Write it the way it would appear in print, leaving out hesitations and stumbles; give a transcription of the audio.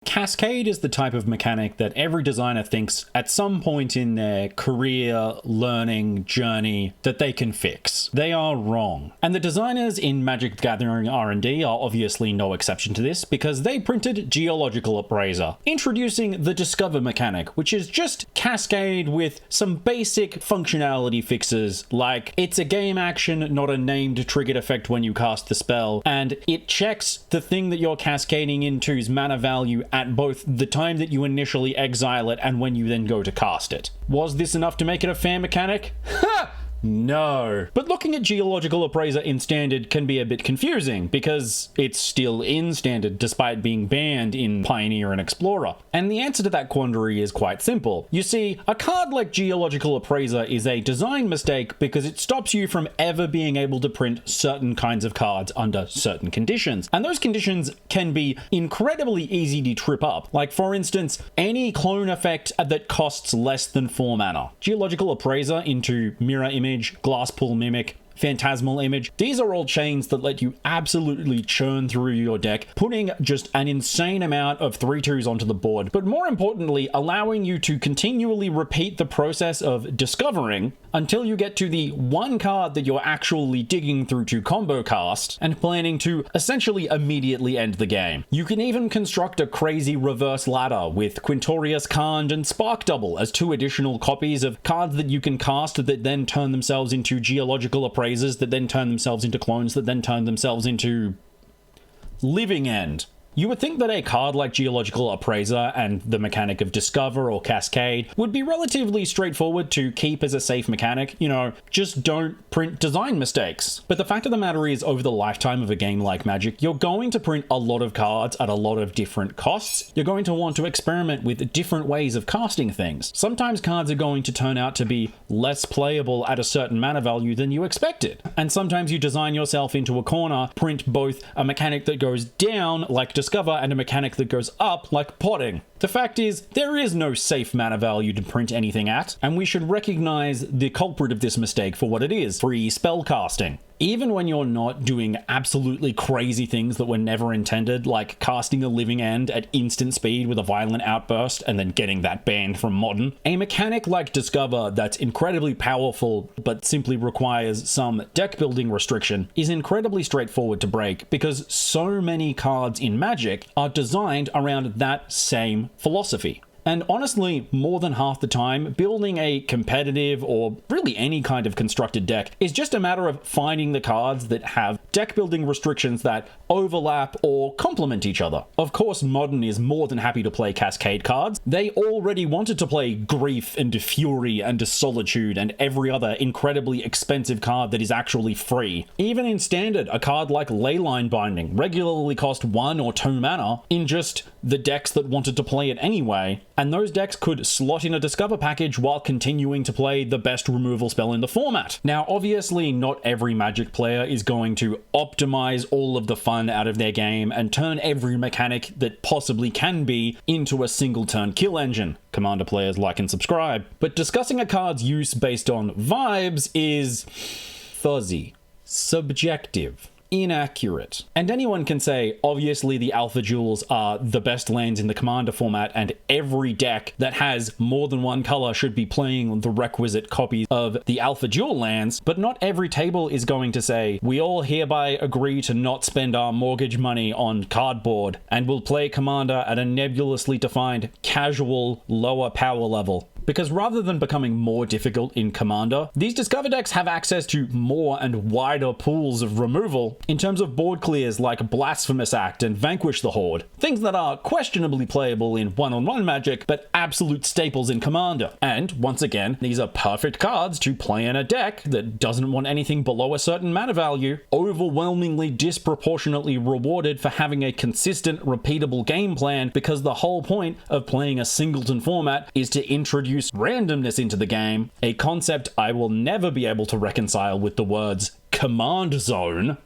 Cascade is the type of mechanic that every designer thinks at some point in their career learning journey that they can fix. They are wrong. And the designers in Magic the Gathering R&D are obviously no exception to this, because they printed Geological Appraiser, introducing the Discover mechanic, which is just Cascade with some basic functionality fixes, like it's a game action, not a named triggered effect when you cast the spell, and it checks the thing that you're cascading into's mana value at both the time that you initially exile it and when you then go to cast it. Was this enough to make it a fair mechanic? Ha! No. But looking at Geological Appraiser in Standard can be a bit confusing, because it's still in Standard despite being banned in Pioneer and Explorer. And the answer to that quandary is quite simple. You see, a card like Geological Appraiser is a design mistake because it stops you from ever being able to print certain kinds of cards under certain conditions. And those conditions can be incredibly easy to trip up. Like, for instance, any clone effect that costs less than 4 mana. Geological Appraiser into Mirror Image, Glasspool Mimic, Phantasmal Image. These are all chains that let you absolutely churn through your deck, putting just an insane amount of 3/2s onto the board, but more importantly, allowing you to continually repeat the process of discovering until you get to the one card that you're actually digging through to combo cast and planning to essentially immediately end the game. You can even construct a crazy reverse ladder with Quintorius Khand and Spark Double as 2 additional copies of cards that you can cast that then turn themselves into Geological Appraisers that then turn themselves into clones that then turn themselves into Living End. You would think that a card like Geological Appraiser and the mechanic of Discover or Cascade would be relatively straightforward to keep as a safe mechanic, you know, just don't print design mistakes. But the fact of the matter is, over the lifetime of a game like Magic, you're going to print a lot of cards at a lot of different costs. You're going to want to experiment with different ways of casting things. Sometimes cards are going to turn out to be less playable at a certain mana value than you expected. And sometimes you design yourself into a corner, print both a mechanic that goes down, like Discover, and a mechanic that goes up, like Potting. The fact is, there is no safe mana value to print anything at, and we should recognize the culprit of this mistake for what it is: free spellcasting. Even when you're not doing absolutely crazy things that were never intended, like casting a Living End at instant speed with a violent outburst and then getting that banned from Modern, a mechanic like Discover that's incredibly powerful but simply requires some deck building restriction is incredibly straightforward to break, because so many cards in Magic are designed around that same philosophy. And honestly, more than half the time, building a competitive or really any kind of constructed deck is just a matter of finding the cards that have deck building restrictions that overlap or complement each other. Of course, Modern is more than happy to play Cascade cards. They already wanted to play Grief and Fury and Solitude and every other incredibly expensive card that is actually free. Even in Standard, a card like Leyline Binding regularly cost 1 or 2 mana in just the decks that wanted to play it anyway, and those decks could slot in a Discover package while continuing to play the best removal spell in the format. Now, obviously, not every Magic player is going to optimize all of the fun out of their game and turn every mechanic that possibly can be into a single turn kill engine. Commander players, like and subscribe. But discussing a card's use based on vibes is fuzzy, subjective, inaccurate. And anyone can say, obviously the Alpha Jewels are the best lands in the Commander format, and every deck that has more than one color should be playing the requisite copies of the Alpha Jewel lands, but not every table is going to say, we all hereby agree to not spend our mortgage money on cardboard, and will play Commander at a nebulously defined, casual, lower power level. Because rather than becoming more difficult in Commander, these Discover decks have access to more and wider pools of removal in terms of board clears like Blasphemous Act and Vanquish the Horde, things that are questionably playable in one-on-one Magic, but absolute staples in Commander. And, once again, these are perfect cards to play in a deck that doesn't want anything below a certain mana value, overwhelmingly disproportionately rewarded for having a consistent, repeatable game plan, because the whole point of playing a singleton format is to introduce randomness into the game, a concept I will never be able to reconcile with the words command zone.